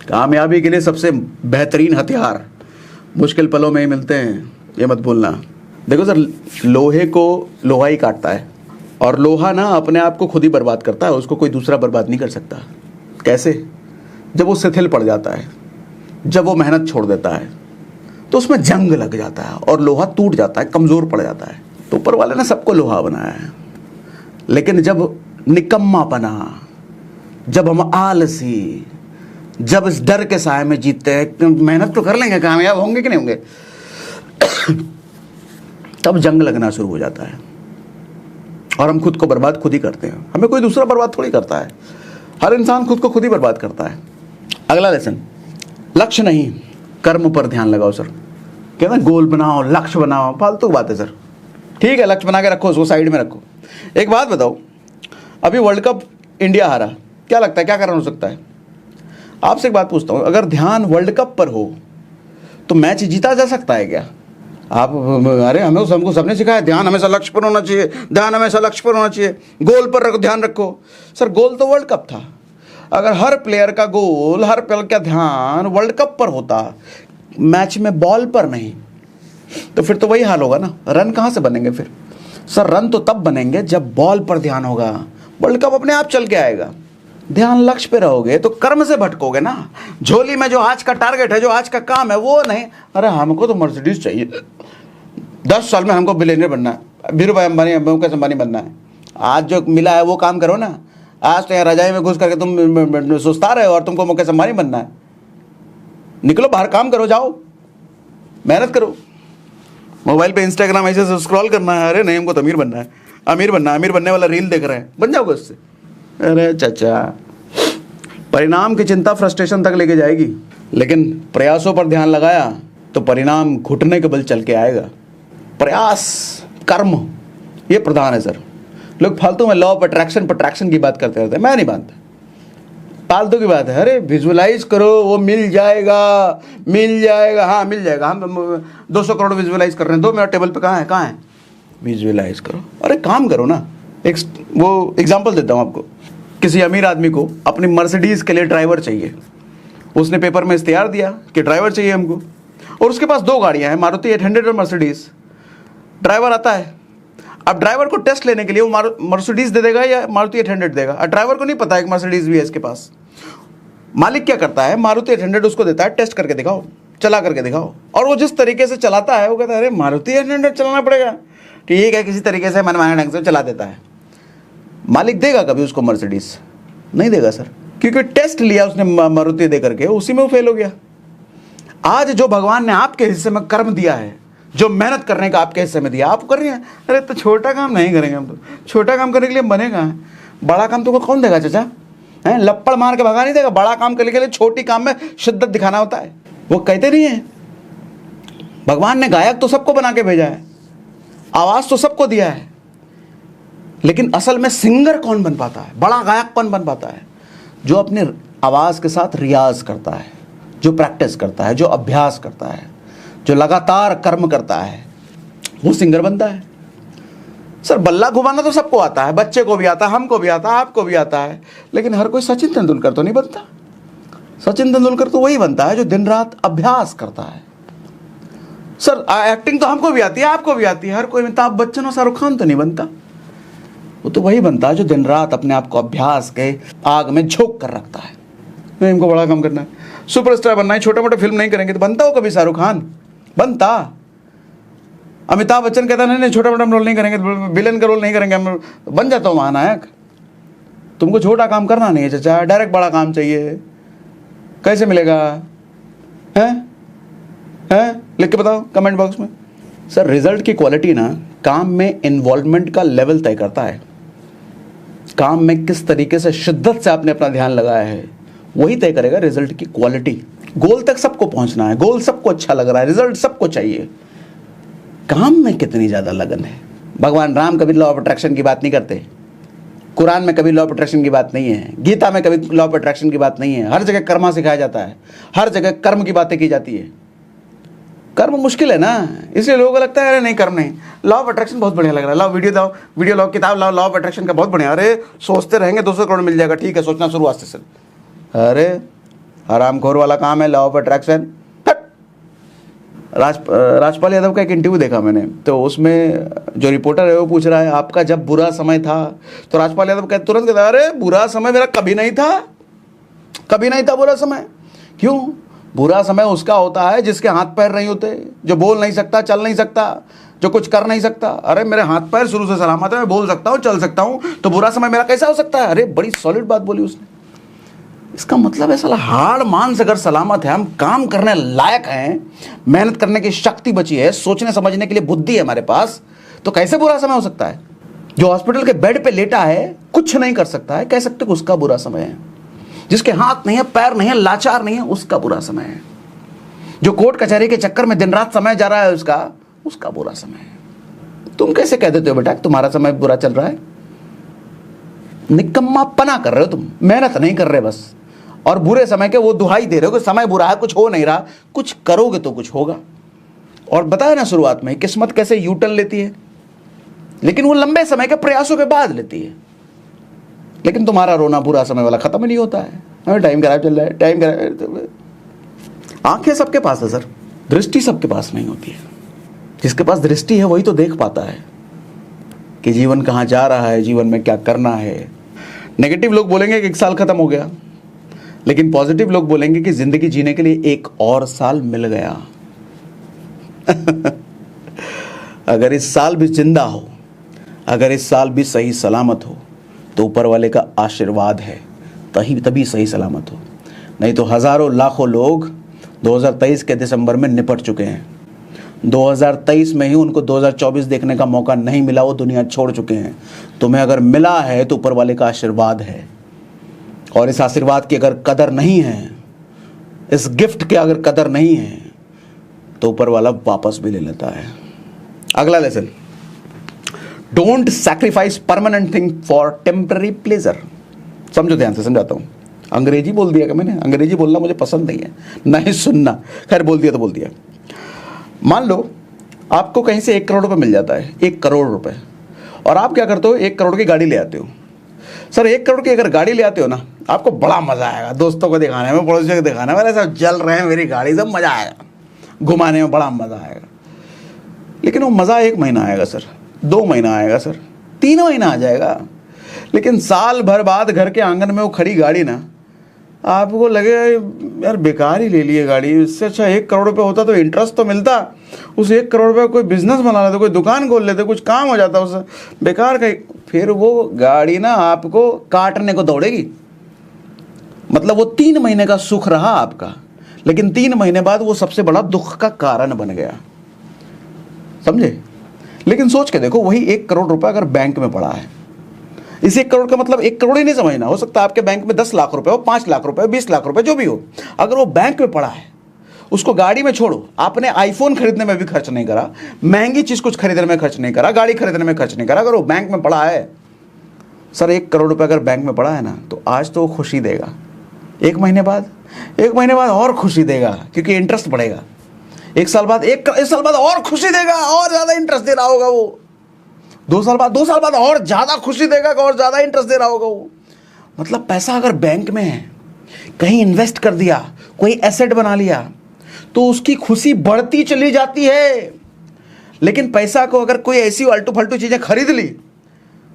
कामयाबी के लिए सबसे बेहतरीन हथियार मुश्किल पलों में ही मिलते हैं, ये मत भूलना। देखो सर, लोहे को लोहा ही काटता है, और लोहा ना अपने आप को खुद ही बर्बाद करता है, उसको कोई दूसरा बर्बाद नहीं कर सकता। कैसे? जब वो शिथिल पड़ जाता है, जब वो मेहनत छोड़ देता है, तो उसमें जंग लग जाता है और लोहा टूट जाता है, कमज़ोर पड़ जाता है। तो ऊपर वाले ने सबको लोहा बनाया है, लेकिन जब निकम्मापना, जब हम आलसी, जब इस डर के साए में जीतते हैं, मेहनत तो कर लेंगे, कामयाब होंगे कि नहीं होंगे, तब जंग लगना शुरू हो जाता है और हम खुद को बर्बाद खुद ही करते हैं। हमें कोई दूसरा बर्बाद थोड़ी करता है, हर इंसान खुद को खुद ही बर्बाद करता है। अगला लेसन, लक्ष्य नहीं कर्म पर ध्यान लगाओ। सर कहते हैं गोल बनाओ, लक्ष्य बनाओ, फालतू बात है सर। ठीक है, लक्ष्य बना के रखो, उसको साइड में रखो। एक बात बताओ, अभी वर्ल्ड कप इंडिया हारा, क्या लगता है क्या कारण हो सकता है? आपसे एक बात पूछता हूँ, अगर ध्यान वर्ल्ड कप पर हो तो मैच जीता जा सकता है क्या? आप अरे हमको सबने सिखाया ध्यान हमेशा लक्ष्य पर होना चाहिए, ध्यान हमेशा लक्ष्य पर होना चाहिए, गोल पर रखो, ध्यान रखो। सर गोल तो वर्ल्ड कप था, अगर हर प्लेयर का गोल, हर प्लेयर का ध्यान वर्ल्ड कप पर होता, मैच में बॉल पर नहीं, तो फिर तो वही हाल होगा ना। रन कहाँ से बनेंगे फिर? सर रन तो तब बनेंगे जब बॉल पर ध्यान होगा, वर्ल्ड कप अपने आप चल के आएगा। ध्यान लक्ष्य पे रहोगे तो कर्म से भटकोगे ना। झोली में जो आज का टारगेट है, जो आज का काम है, वो नहीं, अरे हमको तो मर्सिडीज चाहिए, 10 साल में हमको बिलियनर बनना है, धीरू भाई अंबानी, मुकेश अंबानी बनना है। आज जो मिला है वो काम करो ना। आज तो यहाँ रजाई में घुस करके तुम सुस्ता रहे हो और तुमको मुकेश अंबानी बनना है। निकलो बाहर, काम करो, जाओ मेहनत करो। मोबाइल पे इंस्टाग्राम ऐसे स्क्रॉल करना है, अरे नहीं हमको तो अमीर बनना है, अमीर बनने वाला रील देख रहे हैं, बन जाओगे उससे। अरे चाचा, परिणाम की चिंता फ्रस्ट्रेशन तक लेके जाएगी, लेकिन प्रयासों पर ध्यान लगाया तो परिणाम घुटने के बल चल के आएगा। प्रयास, कर्म, ये प्रधान है सर। लोग फालतू में लॉ ऑफ अट्रैक्शन की बात करते रहते हैं, मैं नहीं मानता, फालतू की बात है। अरे विजुअलाइज करो, वो मिल जाएगा। हाँ मिल जाएगा, हम 200 करोड़ विजुअलाइज कर रहे हैं, 2 मिनट टेबल पे कहाँ है? विजुअलाइज करो, अरे काम करो ना। एक वो एग्जाम्पल देता हूँ आपको। किसी अमीर आदमी को अपनी मर्सिडीज़ के लिए ड्राइवर चाहिए, उसने पेपर में इश्तिहार दिया कि ड्राइवर चाहिए हमको, और उसके पास 2 गाड़ियाँ हैं, मारुति 800 और मर्सिडीज़। ड्राइवर आता है, अब ड्राइवर को टेस्ट लेने के लिए वो मर्सिडीज़ दे देगा या मारुति 800 देगा, और ड्राइवर को नहीं पता है कि मर्सिडीज़ भी है इसके पास। मालिक क्या करता है, मारुति 800 उसको देता है, टेस्ट करके दिखाओ, चला करके दिखाओ, और वो जिस तरीके से चलाता है वो कहता है अरे मारुति 800 चलाना पड़ेगा, ठीक है, किसी तरीके से मनमाने ढंग से चला देता है। मालिक देगा कभी उसको मर्सिडीज़? नहीं देगा सर, क्योंकि टेस्ट लिया उसने मारुति दे करके, उसी में वो फेल हो गया। आज जो भगवान ने आपके हिस्से में कर्म दिया है, जो मेहनत करने का आपके हिस्से में दिया, आप कर रहे हैं। अरे तो छोटा काम नहीं करेंगे हम, तो छोटा काम करने के लिए बनेगा, बड़ा काम तुमको कौन देगा चाचा? है लप्पड़ मार के भगा नहीं देगा। बड़ा काम करने के लिए छोटी काम में शिद्दत दिखाना होता है। वो कहते नहीं है भगवान ने गायक तो सबको बना के भेजा है, आवाज तो सबको दिया है, लेकिन असल में सिंगर कौन बन पाता है, बड़ा गायक कौन बन पाता है? जो अपने आवाज के साथ रियाज करता है, जो प्रैक्टिस करता है, जो अभ्यास करता है, जो लगातार कर्म करता है, वो सिंगर बनता है। सर बल्ला घुमाना तो सबको आता है, बच्चे को भी आता है, हमको भी आता है, आपको भी आता है, लेकिन हर कोई सचिन तेंदुलकर तो नहीं बनता। सचिन तेंदुलकर तो वही बनता है जो दिन रात अभ्यास करता है। सर एक्टिंग तो हमको भी आती है, आपको भी आती है, हर कोई अमिताभ बच्चन और शाहरुख खान तो नहीं बनता। वो तो वही बनता है जो दिन रात अपने आप को अभ्यास के आग में झोंक कर रखता है। नहीं, इनको बड़ा काम करना है, सुपरस्टार बनना है, छोटे मोटे फिल्म नहीं करेंगे तो बनता हो कभी शाहरुख खान? बनता। अमिताभ बच्चन कहता नहीं छोटा मोटा रोल नहीं करेंगे, विलेन का रोल नहीं करेंगे, हम बन जाता हूँ महानायक। तुमको छोटा काम करना नहीं है चाचा, डायरेक्ट बड़ा काम चाहिए। कैसे मिलेगा? हैं? लिख के बताओ कमेंट बॉक्स में। सर रिजल्ट की क्वालिटी ना काम में इन्वॉल्वमेंट का लेवल तय करता है। काम में किस तरीके से शिद्दत से आपने अपना ध्यान लगाया है, वही तय करेगा रिजल्ट की क्वालिटी। गोल तक सबको पहुंचना है, गोल सबको अच्छा लग रहा है, रिजल्ट सबको चाहिए, काम में कितनी ज्यादा लगन है। भगवान राम कभी लॉ ऑफ अट्रैक्शन की बात नहीं करते, कुरान में कभी लॉ ऑफ अट्रैक्शन की बात नहीं है, गीता में कभी लॉ ऑफ अट्रैक्शन की बात नहीं है। हर जगह कर्मा सिखाया जाता है, हर जगह कर्म की बातें की जाती है। कर्म मुश्किल है ना, इसलिए लोगों को लगता है अरे नहीं कर्म नहीं। लॉ ऑफ अट्रैक्शन बहुत बढ़िया लग रहा है, लाओ वीडियो लाओ, वीडियो लाओ, किताब लाओ, लॉ ऑफ अट्रैक्शन का बहुत बढ़िया। अरे सोचते रहेंगे 200 करोड़ मिल जाएगा, ठीक है सोचना शुरू आज से। अरे हरामखोर वाला काम है law of attraction. Rajpal Yadav का एक इंटरव्यू देखा मैंने, तो उसमें जो रिपोर्टर है वो पूछ रहा है आपका जब बुरा समय था, तो राजपाल यादव तुरंत कहता है अरे बुरा समय मेरा कभी नहीं था, कभी नहीं था बुरा समय। क्यों? बुरा समय उसका होता है जिसके हाथ पैर नहीं होते, जो बोल नहीं सकता, चल नहीं सकता, जो कुछ कर नहीं सकता। अरे मेरे हाथ पैर शुरू से सलामत है, मैं बोल सकता हूँ, चल सकता हूँ, तो बुरा समय मेरा कैसा हो सकता है? अरे बड़ी सॉलिड बात बोली उसने। इसका मतलब है साला हाड़ मांस अगर सलामत है, हम काम करने लायक हैं, मेहनत करने की शक्ति बची है, सोचने समझने के लिए बुद्धि है हमारे पास, तो कैसे बुरा समय हो सकता है? जो हॉस्पिटल के बेड पे लेटा है, कुछ नहीं कर सकता है, कह सकते कि उसका बुरा समय है। जिसके हाथ नहीं है, पैर नहीं है, लाचार नहीं है, उसका बुरा समय है। जो कोर्ट कचहरी के चक्कर में दिन रात समय जा रहा है उसका बुरा समय है। तुम कैसे कह देते हो बेटा तुम्हारा समय बुरा चल रहा है? निकम्मापना कर रहे हो तुम, मेहनत नहीं कर रहे बस, और बुरे समय के वो दुहाई दे रहे हो कि समय बुरा है, कुछ हो नहीं रहा। कुछ करोगे तो कुछ होगा। और बताया ना शुरुआत में किस्मत कैसे यूटर्न लेती है, लेकिन वो लंबे समय के प्रयासों के बाद लेती है। लेकिन तुम्हारा रोना बुरा समय वाला खत्म ही नहीं होता है। टाइम खराब चल रहा है, टाइम खराब। आंखें सबके पास है सर, दृष्टि सबके पास नहीं होती है। जिसके पास दृष्टि है वही तो देख पाता है कि जीवन कहाँ जा रहा है, जीवन में क्या करना है। नेगेटिव लोग बोलेंगे कि 1 साल खत्म हो गया, लेकिन पॉजिटिव लोग बोलेंगे कि जिंदगी जीने के लिए 1 और साल मिल गया। अगर इस साल भी जिंदा हो, अगर इस साल भी सही सलामत हो, तो ऊपर वाले का आशीर्वाद है, तभी सही सलामत हो। नहीं तो हजारों लाखों लोग 2023 के दिसंबर में निपट चुके हैं। 2023 में ही उनको 2024 देखने का मौका नहीं मिला, वो दुनिया छोड़ चुके हैं। तुम्हें अगर मिला है तो ऊपर वाले का आशीर्वाद है, और इस आशीर्वाद की अगर कदर नहीं है, इस गिफ्ट की अगर कदर नहीं है, तो ऊपर वाला वापस भी ले लेता है। अगला lesson, don't sacrifice permanent thing for temporary pleasure. समझो ध्यान से, समझाता हूं। अंग्रेजी बोल दिया कि मैंने, अंग्रेजी बोलना मुझे पसंद नहीं है, नहीं सुनना, खैर बोल दिया तो बोल दिया। मान लो आपको कहीं से 1 करोड़ रुपए मिल जाता है, 1 करोड़ रुपए, और आप क्या करते हो, 1 करोड़ की गाड़ी ले आते हो। सर 1 करोड़ की अगर गाड़ी ले आते हो ना, आपको बड़ा मजा आएगा, दोस्तों को दिखाने में, पड़ोसियों को दिखाने में, सब जल रहे हैं मेरी गाड़ी, सब मजा आएगा, घुमाने में बड़ा मजा आएगा। लेकिन वो मजा 1 महीना आएगा सर, 2 महीना आएगा सर, 3 महीना आ जाएगा। लेकिन साल भर बाद घर के आंगन में वो खड़ी गाड़ी ना, आपको लगेगा यार बेकार ही ले लिए गाड़ी, इससे अच्छा 1 करोड़ रुपए होता तो इंटरेस्ट तो मिलता, उस 1 करोड़ रुपए कोई बिजनेस बना लेते, कोई दुकान खोल लेते, कुछ काम हो जाता उससे, बेकार का। फिर वो गाड़ी ना आपको काटने को दौड़ेगी। मतलब वो 3 महीने का सुख रहा आपका, लेकिन 3 महीने बाद वो सबसे बड़ा दुख का कारण बन गया, समझे? लेकिन सोच के देखो, वही 1 करोड़ रुपए अगर बैंक में पड़ा है, इस 1 करोड़ का मतलब 1 करोड़ ही नहीं समझना, हो सकता है आपके बैंक में 10 लाख रुपए हो, 5 लाख रुपए हो, 20 लाख रुपए, जो भी हो, अगर वो बैंक में पड़ा है, उसको गाड़ी में छोड़ो, आपने आईफोन खरीदने में भी खर्च नहीं करा, महंगी चीज कुछ खरीदने में खर्च नहीं करा, गाड़ी खरीदने में खर्च नहीं करा, अगर वो बैंक में पड़ा है सर, 1 करोड़ रुपए अगर बैंक में पड़ा है ना, तो आज तो वो खुशी देगा, 1 महीने बाद और खुशी देगा, क्योंकि इंटरेस्ट बढ़ेगा। 1 साल बाद और खुशी देगा, और ज्यादा इंटरेस्ट दे रहा होगा वो। 2 साल बाद और ज्यादा खुशी देगा, और ज्यादा इंटरेस्ट दे रहा होगा वो। मतलब पैसा अगर बैंक में है, कहीं इन्वेस्ट कर दिया, कोई एसेट बना लिया, तो उसकी खुशी बढ़ती चली जाती है। लेकिन पैसा को अगर कोई ऐसी आलतू फालतू चीजें खरीद ली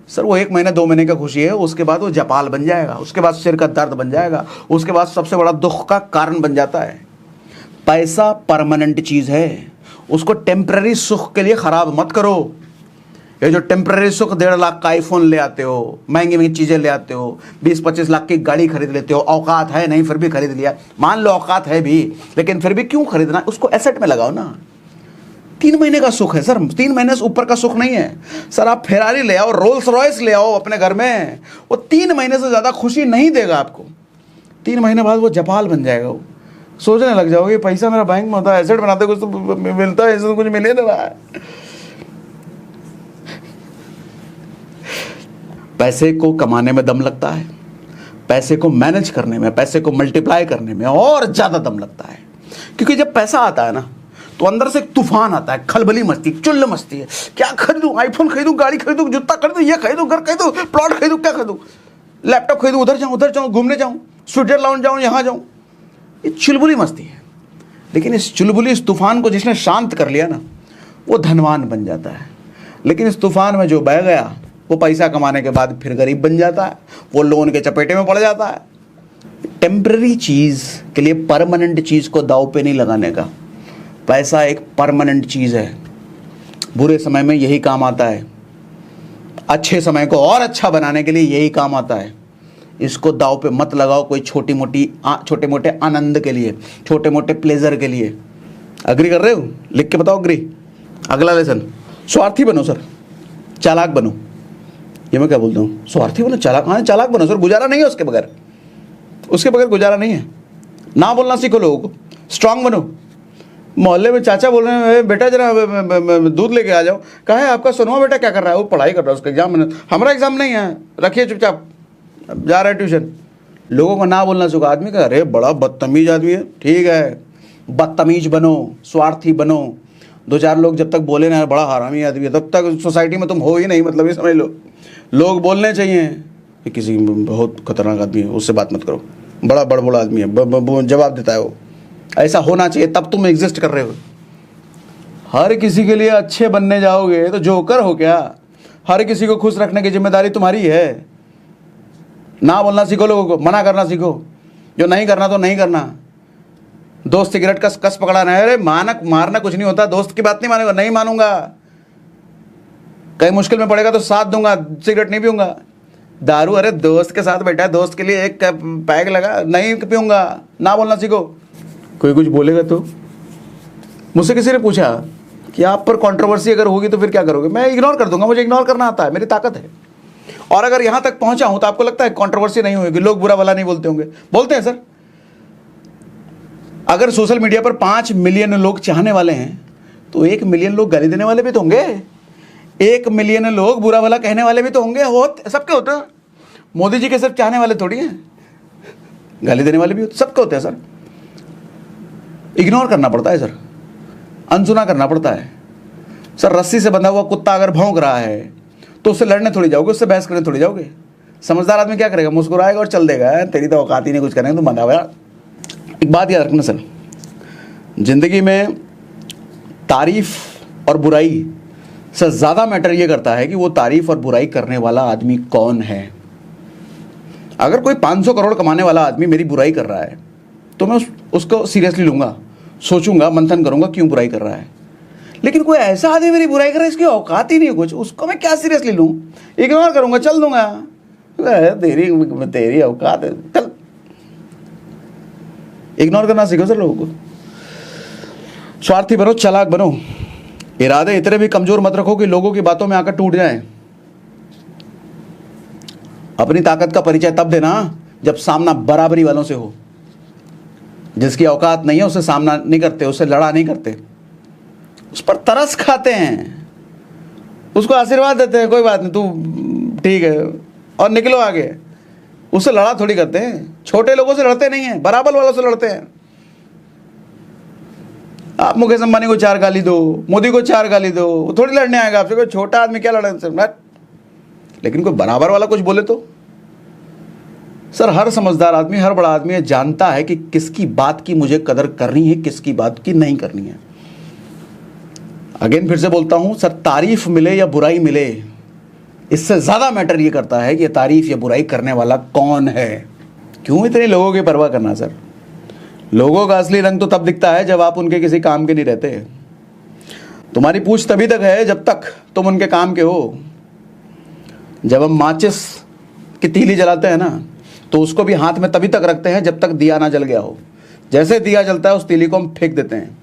सर, वो 1 महीने 2 महीने का खुशी है, उसके बाद वो जपाल बन जाएगा, उसके बाद सिर का दर्द बन जाएगा, उसके बाद सबसे बड़ा दुख का कारण बन जाता है। पैसा परमानेंट चीज है, उसको टेम्पररी सुख के लिए खराब मत करो। ये जो टेम्पररी सुख 1.5 लाख का आईफोन ले आते हो, महंगी महंगी चीजें ले आते हो, 20-25 लाख की गाड़ी खरीद लेते हो, औकात है नहीं फिर भी खरीद लिया, मान लो औकात है भी, लेकिन फिर भी क्यों खरीदना, उसको एसेट में लगाओ ना। 3 महीने का सुख है सर, 3 महीने से ऊपर का सुख नहीं है सर। आप फेरारी ले आओ, रोल्स रॉयस ले आओ अपने घर में, वो 3 महीने से ज्यादा खुशी नहीं देगा आपको। 3 महीने बाद वो जपाल बन जाएगा, वो सोचने लग जाओगे पैसा मेरा बैंक में होता है, एसेट बनाते कुछ तो मिलता है, इससे कुछ मिले ना रहा है। पैसे को कमाने में दम लगता है, पैसे को मैनेज करने में, पैसे को मल्टीप्लाई करने में और ज्यादा दम लगता है। क्योंकि जब पैसा आता है ना, तो अंदर से एक तूफान आता है, खलबली मस्ती, चुल्ल मस्ती है। क्या खरीदूं, आईफोन खरीदूं, गाड़ी खरीदूं, जूता खरीदूं, ये खरीदूं, घर खरीदूं, प्लॉट खरीदूं, क्या खरीदूं, लैपटॉप खरीदूं, उधर जाऊं, घूमने जाऊं, स्विट्जरलैंड जाऊं, यहां जाऊं, ये चुलबुली मस्ती है। लेकिन इस चुलबुली, इस तूफान को जिसने शांत कर लिया ना, वो धनवान बन जाता है। लेकिन इस तूफान में जो बह गया, वो पैसा कमाने के बाद फिर गरीब बन जाता है, वो लोन के चपेटे में पड़ जाता है। टेम्पररी चीज के लिए परमानेंट चीज को दांव पे नहीं लगाने का। पैसा एक परमानेंट चीज है, बुरे समय में यही काम आता है, अच्छे समय को और अच्छा बनाने के लिए यही काम आता है। इसको दांव पे मत लगाओ कोई छोटे मोटे आनंद के लिए, छोटे मोटे प्लेजर के लिए। अग्री कर रहे हो? लिख के बताओ अग्री। अगला लेसन, स्वार्थी बनो सर, चालाक बनो। ये मैं क्या बोलता हूँ, स्वार्थी बनो, चालाक? हाँ चालाक बनो सर, गुजारा नहीं है उसके बगैर गुजारा नहीं है। ना बोलना सीखो लोगों को, स्ट्रांग बनो। मोहल्ले में चाचा बोल रहे हैं, बेटा जरा दूध लेके आ जाओ, कहा है आपका सोनुआ बेटा क्या कर रहा है? वो पढ़ाई कर रहा है, उसका एग्जाम, हमारा एग्जाम नहीं है, रखिए चुपचाप, जा रहा है ट्यूशन। लोगों को ना बोलना सीखो। आदमी का अरे बड़ा बदतमीज आदमी है, ठीक है, बदतमीज बनो, स्वार्थी बनो। 2-4 लोग जब तक बोले ना बड़ा हरामी आदमी है, तब तक सोसाइटी में तुम हो ही नहीं, मतलब ये समझ लो। लोग बोलने चाहिए कि किसी बहुत खतरनाक आदमी है, उससे बात मत करो, बड़ा बड़बड़ा आदमी है, जवाब देता है वो, ऐसा होना चाहिए, तब तुम एग्जिस्ट कर रहे हो। हर किसी के लिए अच्छे बनने जाओगे तो जोकर हो क्या? हर किसी को खुश रखने की जिम्मेदारी तुम्हारी है। ना बोलना सीखो, लोगों को मना करना सीखो, जो नहीं करना तो नहीं करना। दोस्त सिगरेट का कस पकड़ाना है, अरे मारना कुछ नहीं होता, दोस्त की बात नहीं मानूंगा, नहीं मानूंगा, कहीं मुश्किल में पड़ेगा तो साथ दूंगा, सिगरेट नहीं पीऊंगा। दारू, अरे दोस्त के साथ बैठा है, दोस्त के लिए एक पैग लगा, नहीं पीऊंगा। ना बोलना सीखो। कोई कुछ बोलेगा तो, मुझसे किसी ने पूछा कि आप पर कंट्रोवर्सी अगर होगी तो फिर क्या करोगे? मैं इग्नोर कर दूंगा, मुझे इग्नोर करना आता है, मेरी ताकत है। और अगर यहां तक पहुंचा हूं तो आपको लगता है कंट्रोवर्सी नहीं होगी, लोग बुरा भला नहीं बोलते होंगे? बोलते हैं सर। अगर सोशल मीडिया पर 5 मिलियन लोग चाहने वाले हैं तो 1 मिलियन लोग गाली देने वाले भी तो होंगे, 1 मिलियन लोग बुरा भला कहने वाले भी तो होंगे। सबके होते हैं। मोदी जी के सिर्फ चाहने वाले थोड़ी हैं, गाली देने वाले भी सबके होते हैं सर। इग्नोर करना पड़ता है सर, अनसुना करना पड़ता है सर। रस्सी से बंधा हुआ कुत्ता अगर भौंक रहा है तो उससे लड़ने थोड़ी जाओगे, उससे बहस करने थोड़ी जाओगे। समझदार आदमी क्या करेगा? मुस्कुराएगा और चल देगा, तेरी तो औकात ही नहीं कुछ करने, तो बंधा हुआ। एक बात याद रखना सर, जिंदगी में तारीफ और बुराई से ज़्यादा मैटर ये करता है कि वो तारीफ और बुराई करने वाला आदमी कौन है। अगर कोई 500 करोड़ कमाने वाला आदमी मेरी बुराई कर रहा है तो मैं उसको सीरियसली लूंगा, सोचूंगा, मंथन करूंगा क्यों बुराई कर रहा है। लेकिन कोई ऐसा आदमी मेरी बुराई कर रहा है, इसकी औकात ही नहीं है कुछ, उसको मैं क्या सीरियसली लूं? इग्नोर करूंगा, चल दूंगा, तेरी औकात है, चल। इग्नोर करना सीखो सर लोगों को। स्वार्थी बनो, चालाक बनो। इरादे इतने भी कमजोर मत रखो कि लोगों की बातों में आकर टूट जाएं। अपनी ताकत का परिचय तब देना जब सामना बराबरी वालों से हो। जिसकी औकात नहीं है उससे सामना नहीं करते, उससे लड़ा नहीं करते, उस पर तरस खाते हैं, उसको आशीर्वाद देते हैं, कोई बात नहीं तू ठीक है और निकलो आगे। उससे लड़ा थोड़ी करते हैं, छोटे लोगों से लड़ते नहीं हैं, बराबर वालों से लड़ते हैं। आप मुकेश अंबानी को 4 गाली दो, मोदी को 4 गाली दो, वो थोड़ी लड़ने आएगा आपसे। कोई छोटा आदमी क्या लड़े, लेकिन कोई बराबर वाला कुछ बोले तो सर, हर समझदार आदमी, हर बड़ा आदमी ये जानता है कि किसकी बात की मुझे कदर करनी है, किसकी बात की नहीं करनी है। अगेन फिर से बोलता हूं सर, तारीफ मिले या बुराई मिले, इससे ज्यादा मैटर ये करता है कि तारीफ या बुराई करने वाला कौन है। क्यों इतने लोगों की परवाह करना सर? लोगों का असली रंग तो तब दिखता है जब आप उनके किसी काम के नहीं रहते। तुम्हारी पूछ तभी तक है जब तक तुम उनके काम के हो। जब हम माचिस की तीली जलाते हैं ना, तो उसको भी हाथ में तभी तक रखते हैं जब तक दिया ना जल गया हो। जैसे दिया जलता है उस तीली को हम फेंक देते हैं।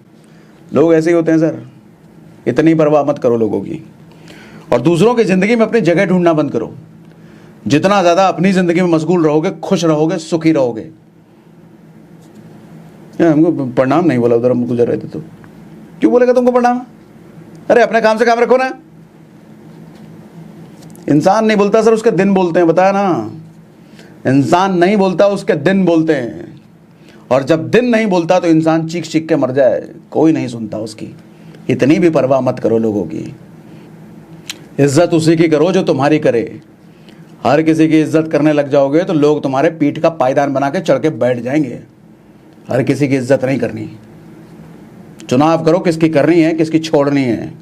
लोग ऐसे ही होते हैं सर। इतनी परवाह मत करो लोगों की, और दूसरों की जिंदगी में अपनी जगह ढूंढना बंद करो। जितना ज्यादा अपनी जिंदगी में मशगूल रहोगे, खुश रहोगे, सुखी रहोगे। हमको प्रणाम नहीं बोला, उधर हम गुजर रहे थे तो क्यों बोलेगा तुमको प्रणाम? अरे अपने काम से काम रखो ना। इंसान नहीं बोलता सर, उसके दिन बोलते हैं, बताया ना। इंसान नहीं बोलता, उसके दिन बोलते हैं। और जब दिन नहीं बोलता तो इंसान चीख चीख के मर जाए, कोई नहीं सुनता उसकी। इतनी भी परवाह मत करो लोगों की। इज्जत उसी की करो जो तुम्हारी करे। हर किसी की इज्जत करने लग जाओगे तो लोग तुम्हारे पीठ का पायदान बना के चढ़ के बैठ जाएंगे। हर किसी की इज्जत नहीं करनी। चुनाव करो किसकी करनी है, किसकी छोड़नी है,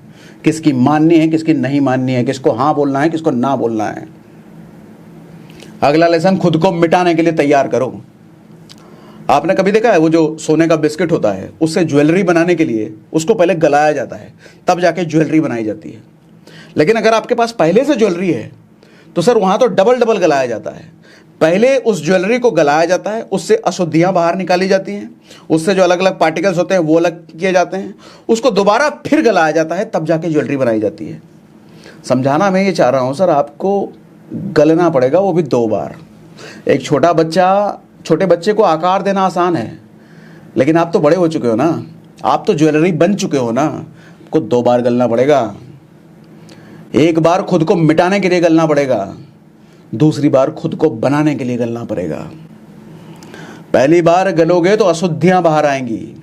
किसकी माननी है, किसकी नहीं माननी है, किसको हाँ बोलना है, किसको ना बोलना है। अगला लेसन, खुद को मिटाने के लिए तैयार करो। आपने कभी देखा है वो जो सोने का बिस्किट होता है, उससे ज्वेलरी बनाने के लिए उसको पहले गलाया जाता है, तब जाके ज्वेलरी बनाई जाती है। लेकिन अगर आपके पास पहले से ज्वेलरी है तो सर वहां तो डबल डबल गलाया जाता है। पहले उस ज्वेलरी को गलाया जाता है, उससे अशुद्धियां बाहर निकाली जाती हैं, उससे जो अलग अलग पार्टिकल्स होते हैं वो अलग किए जाते हैं, उसको दोबारा फिर गलाया जाता है, तब जाके ज्वेलरी बनाई जाती है। समझाना मैं ये चाह रहा हूं सर, आपको गलना पड़ेगा, वो भी 2 बार। एक छोटे बच्चे को आकार देना आसान है, लेकिन आप तो बड़े हो चुके हो ना, आप तो ज्वेलरी बन चुके हो ना, आपको 2 बार गलना पड़ेगा। एक बार खुद को मिटाने के लिए गलना पड़ेगा, दूसरी बार खुद को बनाने के लिए गलना पड़ेगा। पहली बार गलोगे तो अशुद्धियां बाहर आएंगी,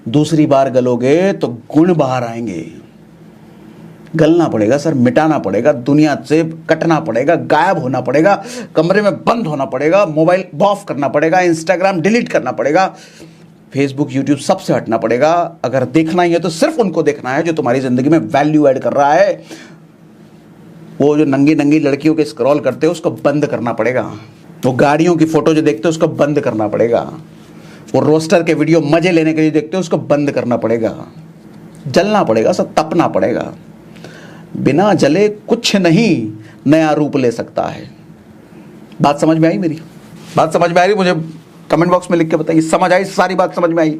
दूसरी बार गलोगे तो गुण बाहर आएंगे। गलना पड़ेगा सर, मिटाना पड़ेगा, दुनिया से कटना पड़ेगा, गायब होना पड़ेगा, कमरे में बंद होना पड़ेगा, मोबाइल ऑफ करना पड़ेगा, इंस्टाग्राम डिलीट करना पड़ेगा, फेसबुक यूट्यूब सबसे हटना पड़ेगा। अगर देखना ही है तो सिर्फ उनको देखना है जो तुम्हारी जिंदगी में वैल्यू ऐड कर रहा है। वो जो नंगी नंगी लड़कियों के स्क्रॉल करते हो उसको बंद करना पड़ेगा। वो गाड़ियों की फोटो जो देखते हो उसको बंद करना पड़ेगा। वो रोस्टर के वीडियो मजे लेने के लिए देखते हो उसको बंद करना पड़ेगा। जलना पड़ेगा सर, तपना पड़ेगा। बिना जले कुछ नहीं नया रूप ले सकता है। बात समझ में आई मेरी? बात समझ में आ रही? मुझे कमेंट बॉक्स में लिख के बताइए। समझ आई? सारी बात समझ में आई?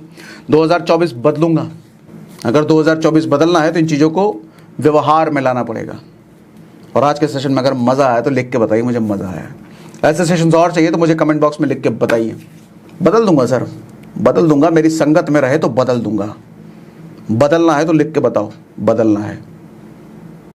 2024 बदलूंगा। अगर 2024 बदलना है तो इन चीज़ों को व्यवहार में लाना पड़ेगा। और आज के सेशन में अगर मज़ा आया तो लिख के बताइए मुझे मज़ा आया। ऐसे सेशंस और चाहिए तो मुझे कमेंट बॉक्स में लिख के बताइए। बदल दूंगा सर, बदल दूंगा। मेरी संगत में रहे तो बदल दूंगा। बदलना है तो लिख के बताओ, बदलना है।